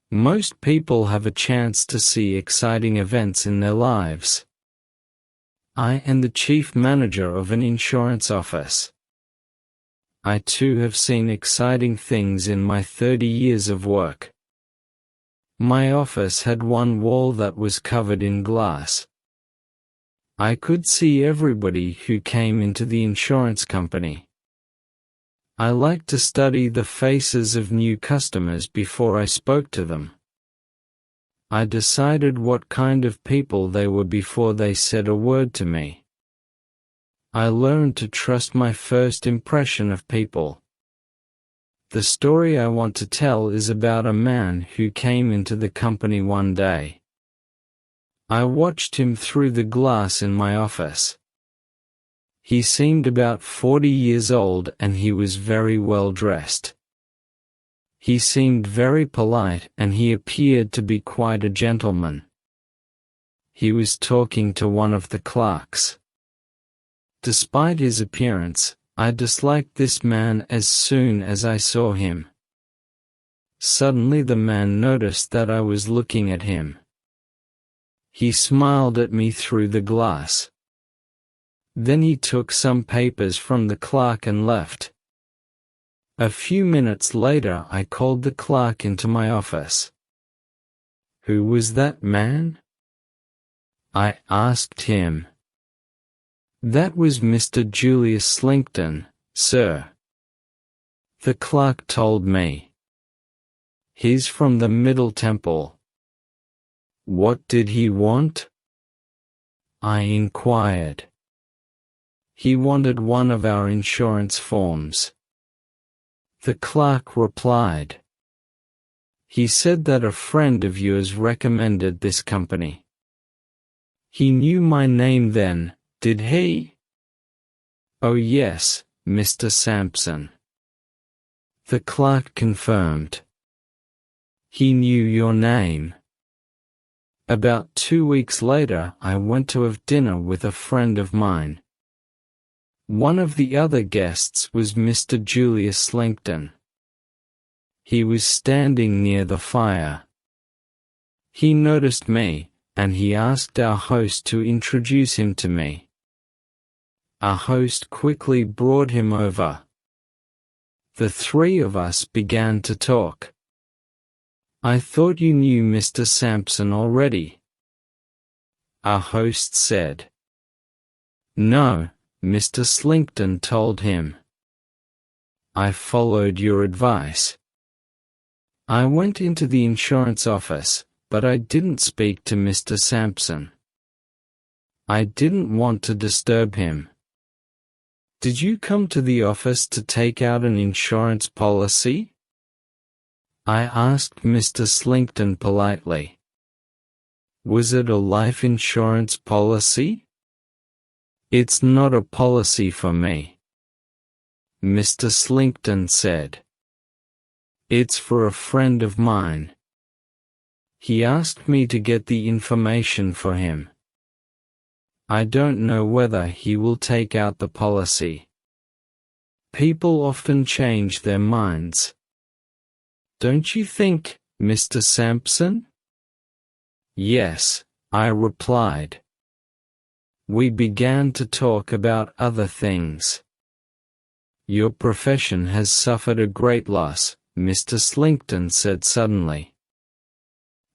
Most people have a chance to see exciting events in their lives. I am the chief manager of an insurance office. I too have seen exciting things in my 30 years of work. My office had one wall that was covered in glass. I could see everybody who came into the insurance company. I liked to study the faces of new customers before I spoke to them. I decided what kind of people they were before they said a word to me. I learned to trust my first impression of people. The story I want to tell is about a man who came into the company one day. I watched him through the glass in my office. He seemed about 40 years old and he was very well dressed. He seemed very polite and he appeared to be quite a gentleman. He was talking to one of the clerks. Despite his appearance, I disliked this man as soon as I saw him. Suddenly the man noticed that I was looking at him. He smiled at me through the glass. Then he took some papers from the clerk and left. A few minutes later I called the clerk into my office. "Who was that man?" I asked him. "That was Mr. Julius Slinkton, sir." The clerk told me. "He's from the Middle Temple." "What did he want?" I inquired. "He wanted one of our insurance forms." The clerk replied. "He said that a friend of yours recommended this company." "He knew my name then, did he?" "Oh yes, Mr. Sampson." The clerk confirmed. "He knew your name." About 2 weeks later I went to have dinner with a friend of mine. One of the other guests was Mr. Julius Slinkton. He was standing near the fire. He noticed me, and he asked our host to introduce him to me. Our host quickly brought him over. The three of us began to talk. "I thought you knew Mr. Sampson already," our host said. "No," Mr. Slinkton told him. "I followed your advice. I went into the insurance office, but I didn't speak to Mr. Sampson. I didn't want to disturb him." "Did you come to the office to take out an insurance policy?" I asked Mr. Slinkton politely. "Was it a life insurance policy?" "It's not a policy for me," Mr. Slinkton said. "It's for a friend of mine. He asked me to get the information for him. I don't know whether he will take out the policy. People often change their minds. Don't you think, Mr. Sampson?" "Yes," I replied. We began to talk about other things. "Your profession has suffered a great loss," Mr. Slinkton said suddenly.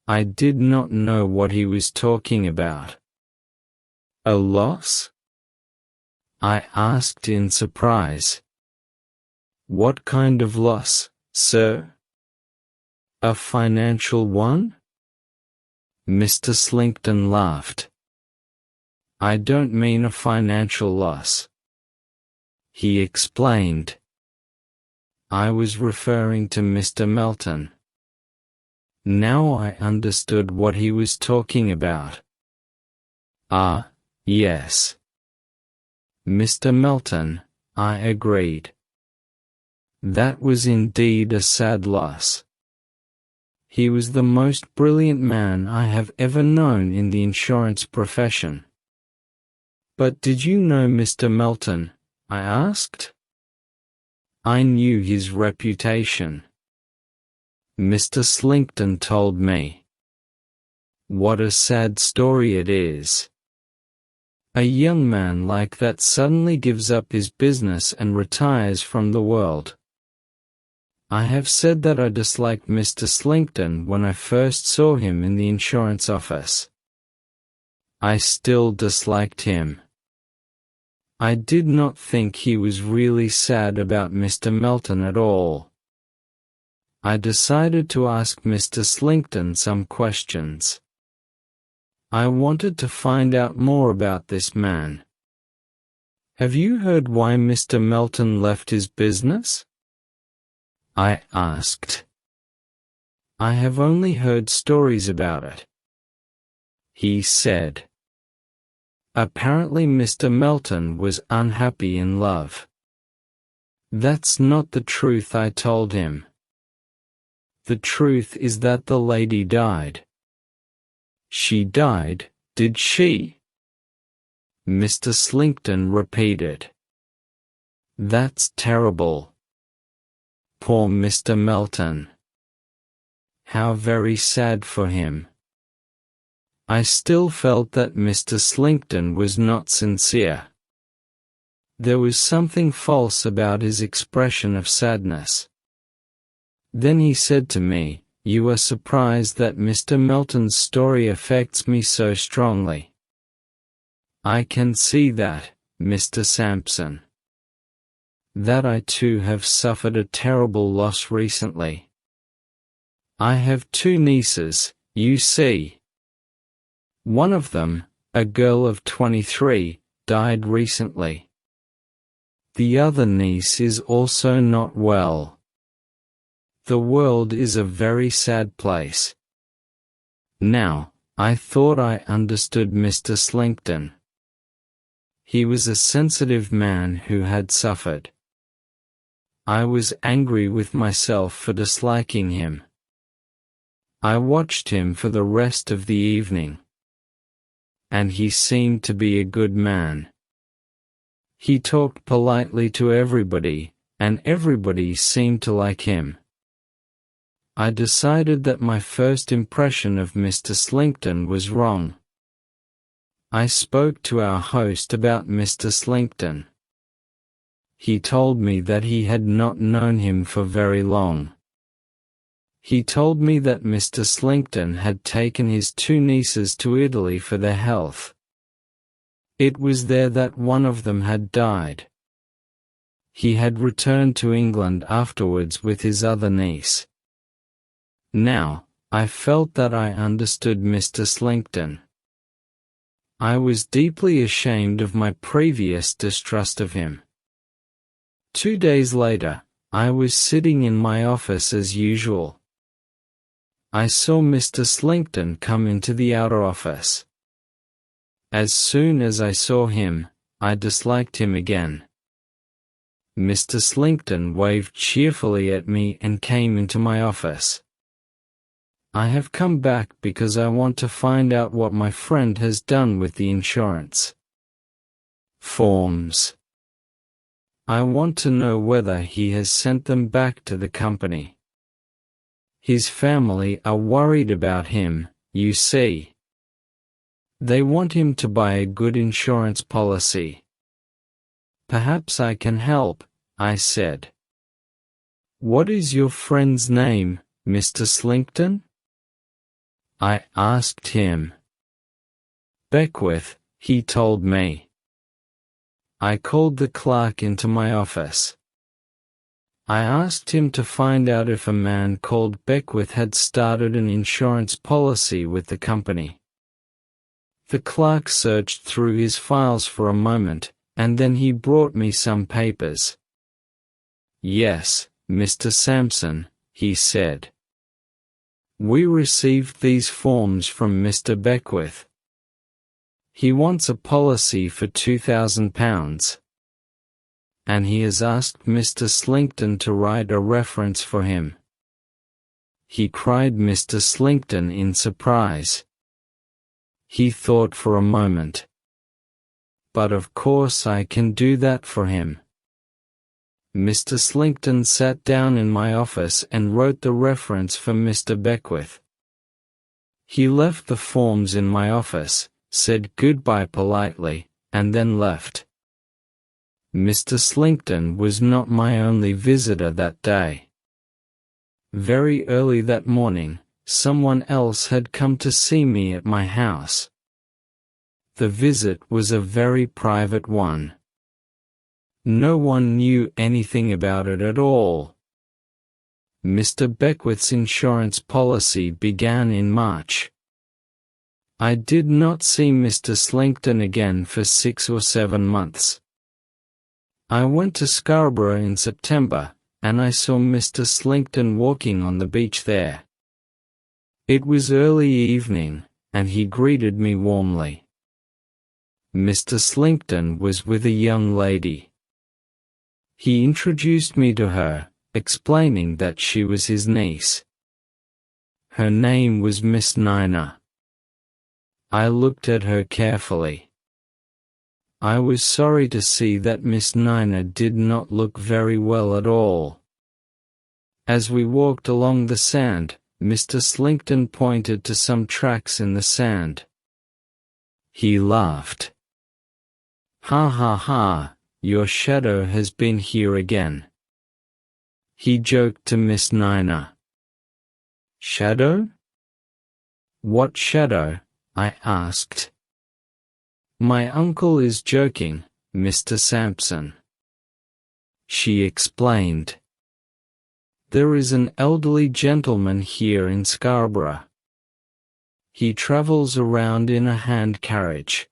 I did not know what he was talking about. "A loss?" I asked in surprise. "What kind of loss, sir?" "A financial one?" Mr. Slinkton laughed. "I don't mean a financial loss," he explained. I was referring to Mr. Melton. Now I understood what he was talking about. "Ah, yes. Mr. Melton," I agreed. "That was indeed a sad loss. He was the most brilliant man I have ever known in the insurance profession." "But did you know Mr. Melton?" I asked. "I knew his reputation. Mr. Slinkton told me. What a sad story it is. A young man like that suddenly gives up his business and retires from the world. I have said that I disliked Mr. Slinkton when I first saw him in the insurance office. I still disliked him. I did not think he was really sad about Mr. Melton at all. I decided to ask Mr. Slinkton some questions. I wanted to find out more about this man. Have you heard why Mr. Melton left his business? I asked. I have only heard stories about it. He said. Apparently Mr. Melton was unhappy in love. That's not the truth, I told him. The truth is that the lady died. She died, did she? Mr. Slinkton repeated. That's terrible. Poor Mr. Melton. How very sad for him. I still felt that Mr. Slinkton was not sincere. There was something false about his expression of sadness. Then he said to me, "You are surprised that Mr. Melton's story affects me so strongly. I can see that, Mr. Sampson. That I too have suffered a terrible loss recently. I have 2 nieces, you see. One of them, a girl of 23, died recently. The other niece is also not well. The world is a very sad place." Now, I thought I understood Mr. Slinkton. He was a sensitive man who had suffered. I was angry with myself for disliking him. I watched him for the rest of the evening. And he seemed to be a good man. He talked politely to everybody, and everybody seemed to like him. I decided that my first impression of Mr. Slinkton was wrong. I spoke to our host about Mr. Slinkton. He told me that he had not known him for very long. He told me that Mr. Slinkton had taken his 2 nieces to Italy for their health. It was there that one of them had died. He had returned to England afterwards with his other niece. Now, I felt that I understood Mr. Slinkton. I was deeply ashamed of my previous distrust of him. 2 days later, I was sitting in my office as usual. I saw Mr. Slinkton come into the outer office. As soon as I saw him, I disliked him again. Mr. Slinkton waved cheerfully at me and came into my office. "I have come back because I want to find out what my friend has done with the insurance forms. I want to know whether he has sent them back to the company. His family are worried about him, you see. They want him to buy a good insurance policy. Perhaps I can help," I said. "What is your friend's name, Mr. Slinkton?" I asked him. "Beckwith," he told me. I called the clerk into my office. I asked him to find out if a man called Beckwith had started an insurance policy with the company. The clerk searched through his files for a moment, and then he brought me some papers. "Yes, Mr. Sampson," he said. "We received these forms from Mr. Beckwith. He wants a policy for £2,000. And he has asked Mr. Slinkton to write a reference for him." He cried Mr. Slinkton in surprise. He thought for a moment. "But of course I can do that for him." Mr. Slinkton sat down in my office and wrote the reference for Mr. Beckwith. He left the forms in my office, said goodbye politely, and then left. Mr. Slinkton was not my only visitor that day. Very early that morning, someone else had come to see me at my house. The visit was a very private one. No one knew anything about it at all. Mr. Beckwith's insurance policy began in March. I did not see Mr. Slinkton again for 6 or 7 months. I went to Scarborough in September, and I saw Mr. Slinkton walking on the beach there. It was early evening, and he greeted me warmly. Mr. Slinkton was with a young lady. He introduced me to her, explaining that she was his niece. Her name was Miss Nina. I looked at her carefully. I was sorry to see that Miss Nina did not look very well at all. As we walked along the sand, Mr. Slinkton pointed to some tracks in the sand. He laughed. "Ha ha ha, your shadow has been here again." He joked to Miss Nina. "Shadow? What shadow?" I asked. "My uncle is joking, Mr. Sampson," she explained. "There is an elderly gentleman here in Scarborough. He travels around in a hand carriage.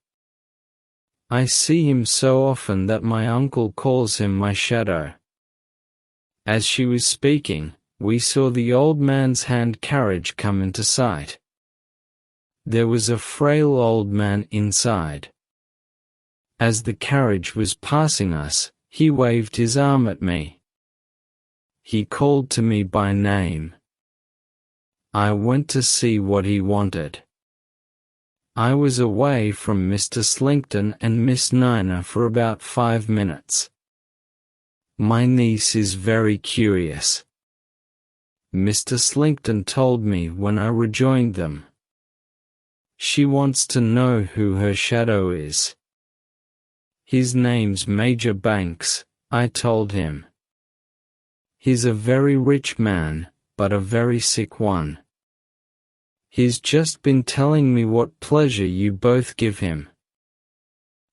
I see him so often that my uncle calls him my shadow." As she was speaking, we saw the old man's hand carriage come into sight. There was a frail old man inside. As the carriage was passing us, he waved his arm at me. He called to me by name. I went to see what he wanted. I was away from Mr. Slinkton and Miss Nina for about 5 minutes. My niece is very curious, Mr. Slinkton told me when I rejoined them. She wants to know who her shadow is. His name's Major Banks, I told him. He's a very rich man, but a very sick one. He's just been telling me what pleasure you both give him.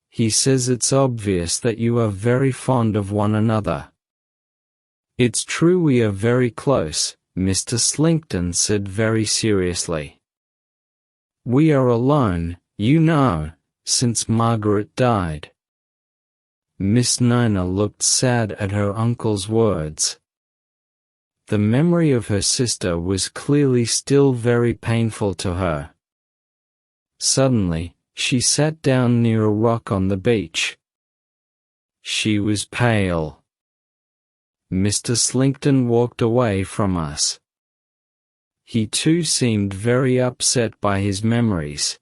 He says it's obvious that you are very fond of one another. It's true we are very close, Mr. Slinkton said very seriously. We are alone, you know, since Margaret died. Miss Nina looked sad at her uncle's words. The memory of her sister was clearly still very painful to her. Suddenly, she sat down near a rock on the beach. She was pale. Mr. Slinkton walked away from us. He too seemed very upset by his memories.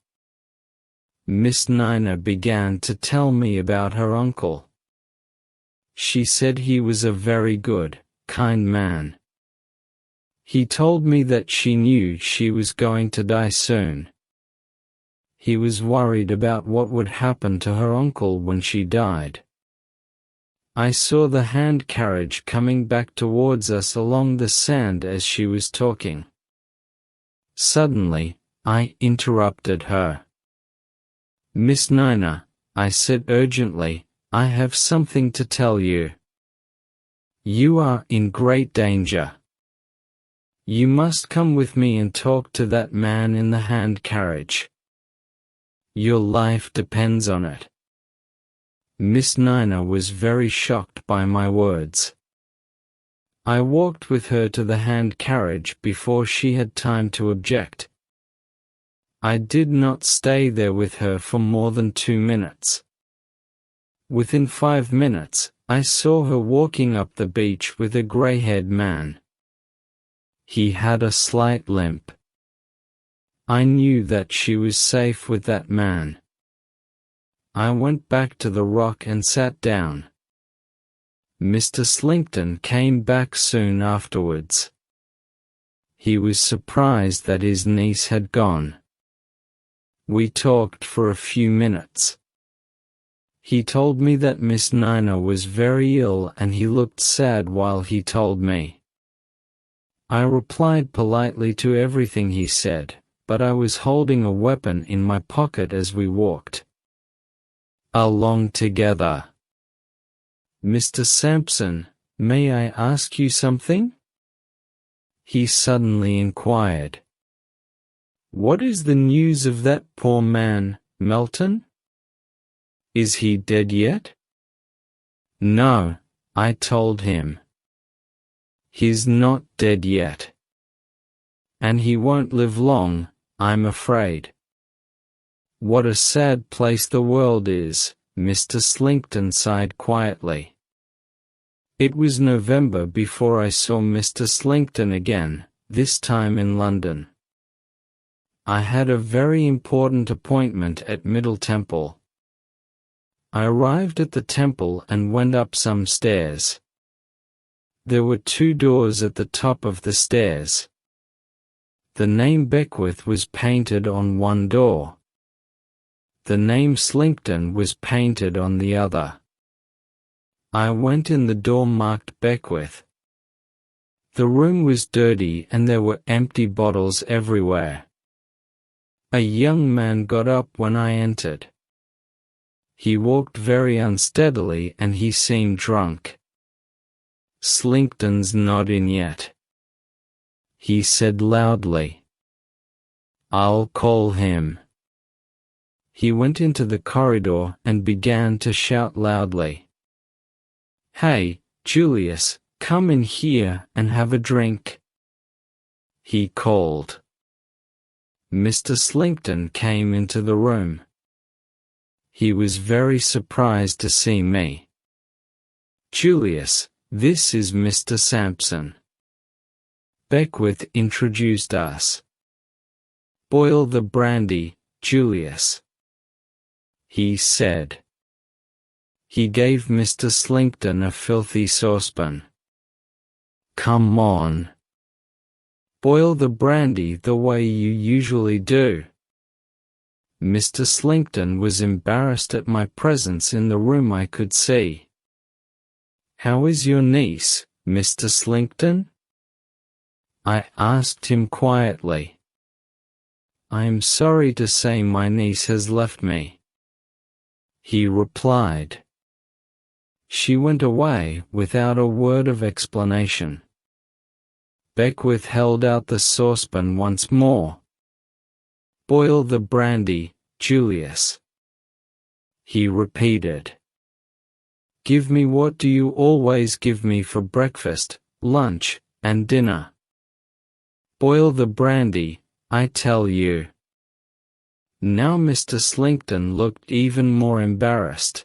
Miss Nina began to tell me about her uncle. She said he was a very good, kind man. He told me that she knew she was going to die soon. He was worried about what would happen to her uncle when she died. I saw the hand carriage coming back towards us along the sand as she was talking. Suddenly, I interrupted her. Miss Nina, I said urgently, I have something to tell you. You are in great danger. You must come with me and talk to that man in the hand carriage. Your life depends on it. Miss Nina was very shocked by my words. I walked with her to the hand carriage before she had time to object. I did not stay there with her for more than 2 minutes. Within 5 minutes, I saw her walking up the beach with a grey-haired man. He had a slight limp. I knew that she was safe with that man. I went back to the rock and sat down. Mr. Slinkton came back soon afterwards. He was surprised that his niece had gone. We talked for a few minutes. He told me that Miss Nina was very ill and he looked sad while he told me. I replied politely to everything he said, but I was holding a weapon in my pocket as we walked along together. Mr. Sampson, may I ask you something? He suddenly inquired. What is the news of that poor man, Melton? Is he dead yet? No, I told him. He's not dead yet. And he won't live long, I'm afraid. What a sad place the world is, Mr. Slinkton sighed quietly. It was November before I saw Mr. Slinkton again, this time in London. I had a very important appointment at Middle Temple. I arrived at the temple and went up some stairs. There were 2 doors at the top of the stairs. The name Beckwith was painted on one door. The name Slinkton was painted on the other. I went in the door marked Beckwith. The room was dirty and there were empty bottles everywhere. A young man got up when I entered. He walked very unsteadily and he seemed drunk. Slinkton's not in yet, he said loudly. I'll call him. He went into the corridor and began to shout loudly. Hey, Julius, come in here and have a drink, he called. Mr. Slinkton came into the room. He was very surprised to see me. Julius, this is Mr. Sampson. Beckwith introduced us. Boil the brandy, Julius, he said. He gave Mr. Slinkton a filthy saucepan. Come on. Boil the brandy the way you usually do. Mr. Slinkton was embarrassed at my presence in the room, I could see. How is your niece, Mr. Slinkton? I asked him quietly. I am sorry to say my niece has left me, he replied. She went away without a word of explanation. Beckwith held out the saucepan once more. Boil the brandy, Julius, he repeated. Give me what do you always give me for breakfast, lunch, and dinner? Boil the brandy, I tell you. Now Mr. Slinkton looked even more embarrassed.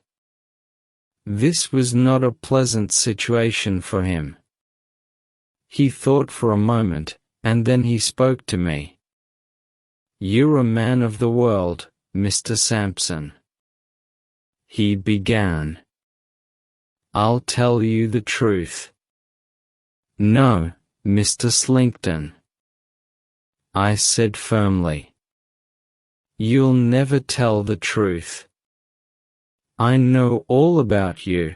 This was not a pleasant situation for him. He thought for a moment, and then he spoke to me. You're a man of the world, Mr. Sampson, he began. I'll tell you the truth. No, Mr. Slinkton, I said firmly. You'll never tell the truth. I know all about you.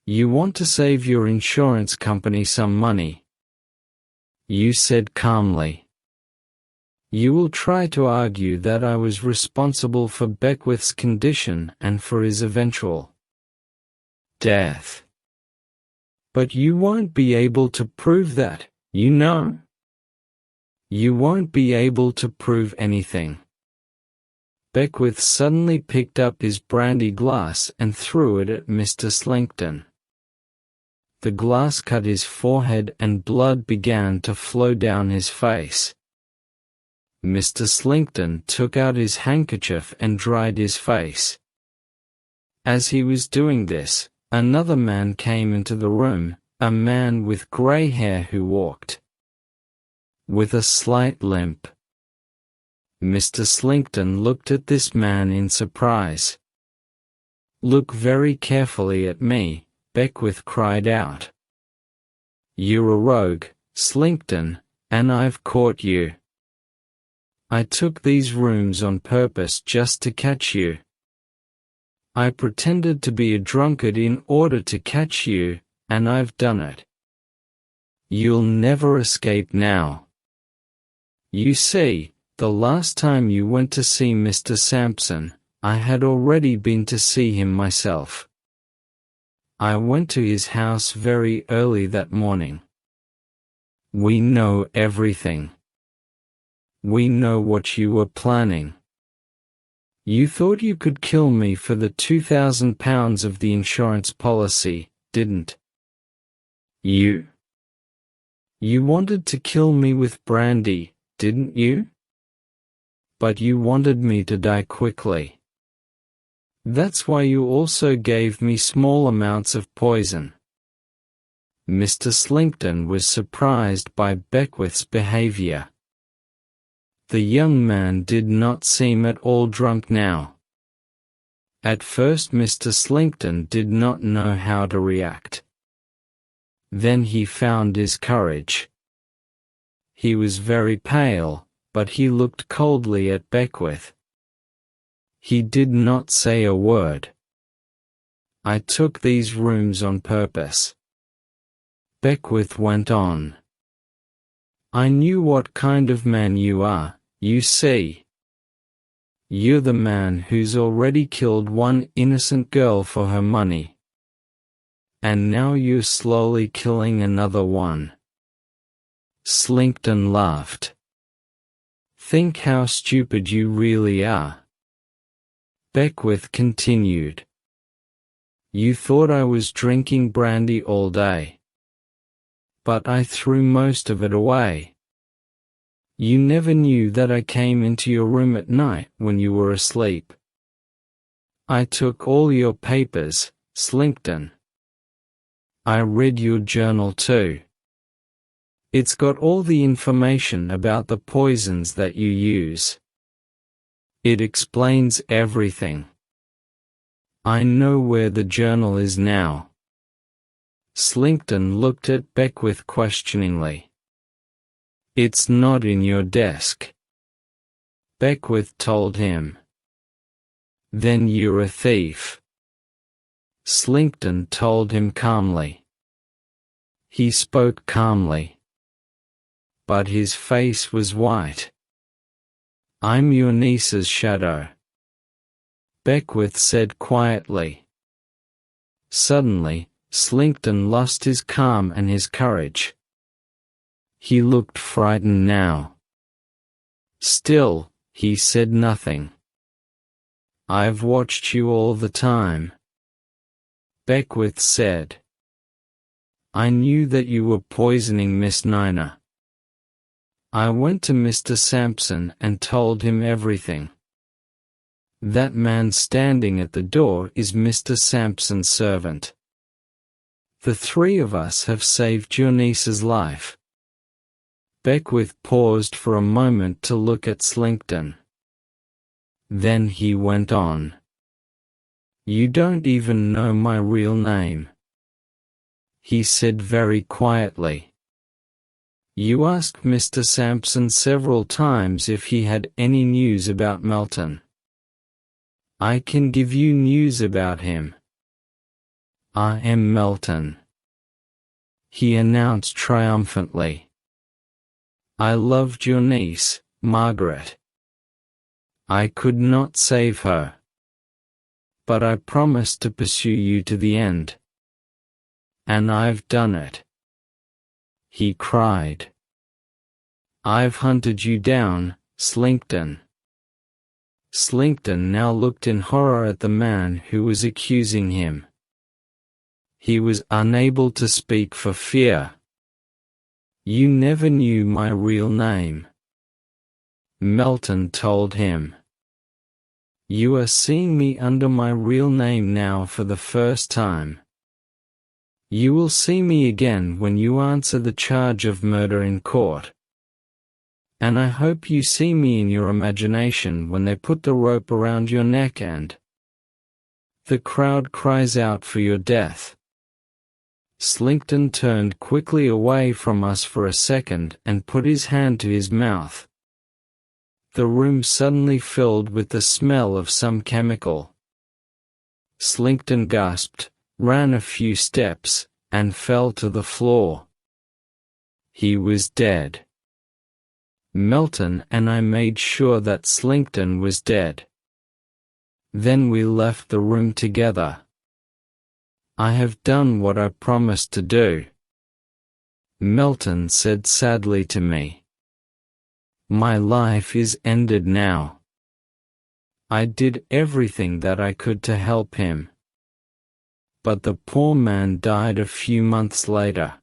You want to save your insurance company some money, you said calmly. You will try to argue that I was responsible for Beckwith's condition and for his eventual death. But you won't be able to prove that, you know. You won't be able to prove anything. Beckwith suddenly picked up his brandy glass and threw it at Mr. Slinkton. The glass cut his forehead and blood began to flow down his face. Mr. Slinkton took out his handkerchief and dried his face. As he was doing this, another man came into the room, a man with grey hair who walked with a slight limp. Mr. Slinkton looked at this man in surprise. Look very carefully at me, Beckwith cried out. "You're a rogue, Slinkton, and I've caught you. I took these rooms on purpose just to catch you. I pretended to be a drunkard in order to catch you, and I've done it. You'll never escape now. You see, the last time you went to see Mr. Sampson, I had already been to see him myself. I went to his house very early that morning. We know everything. We know what you were planning. You thought you could kill me for the £2,000 of the insurance policy, didn't you? You wanted to kill me with brandy, didn't you? But you wanted me to die quickly. That's why you also gave me small amounts of poison." Mr. Slinkton was surprised by Beckwith's behavior. The young man did not seem at all drunk now. At first Mr. Slinkton did not know how to react. Then he found his courage. He was very pale, but he looked coldly at Beckwith. He did not say a word. "I took these rooms on purpose," Beckwith went on. "I knew what kind of man you are, you see. You're the man who's already killed one innocent girl for her money. And now you're slowly killing another one." Slinkton laughed. "Think how stupid you really are," Beckwith continued. "You thought I was drinking brandy all day. But I threw most of it away. You never knew that I came into your room at night when you were asleep. I took all your papers, Slinkton. I read your journal too. It's got all the information about the poisons that you use. It explains everything. I know where the journal is now." Slinkton looked at Beckwith questioningly. "It's not in your desk," Beckwith told him. "Then you're a thief," Slinkton told him calmly. He spoke calmly, but his face was white. "I'm your niece's shadow," Beckwith said quietly. Suddenly, Slinkton lost his calm and his courage. He looked frightened now. Still, he said nothing. "I've watched you all the time," Beckwith said. "I knew that you were poisoning Miss Nina. I went to Mr. Sampson and told him everything. That man standing at the door is Mr. Sampson's servant. The three of us have saved your niece's life." Beckwith paused for a moment to look at Slinkton. Then he went on. "You don't even know my real name," he said very quietly. "You asked Mr. Sampson several times if he had any news about Melton. I can give you news about him. I am Melton," he announced triumphantly. "I loved your niece, Margaret. I could not save her. But I promised to pursue you to the end. And I've done it," he cried. "I've hunted you down, Slinkton." Slinkton now looked in horror at the man who was accusing him. He was unable to speak for fear. "You never knew my real name," Melton told him. "You are seeing me under my real name now for the first time. You will see me again when you answer the charge of murder in court. And I hope you see me in your imagination when they put the rope around your neck and the crowd cries out for your death." Slinkton turned quickly away from us for a second and put his hand to his mouth. The room suddenly filled with the smell of some chemical. Slinkton gasped, ran a few steps, and fell to the floor. He was dead. Melton and I made sure that Slinkton was dead. Then we left the room together. I have done what I promised to do, Melton said sadly to me. My life is ended now. I did everything that I could to help him. But the poor man died a few months later.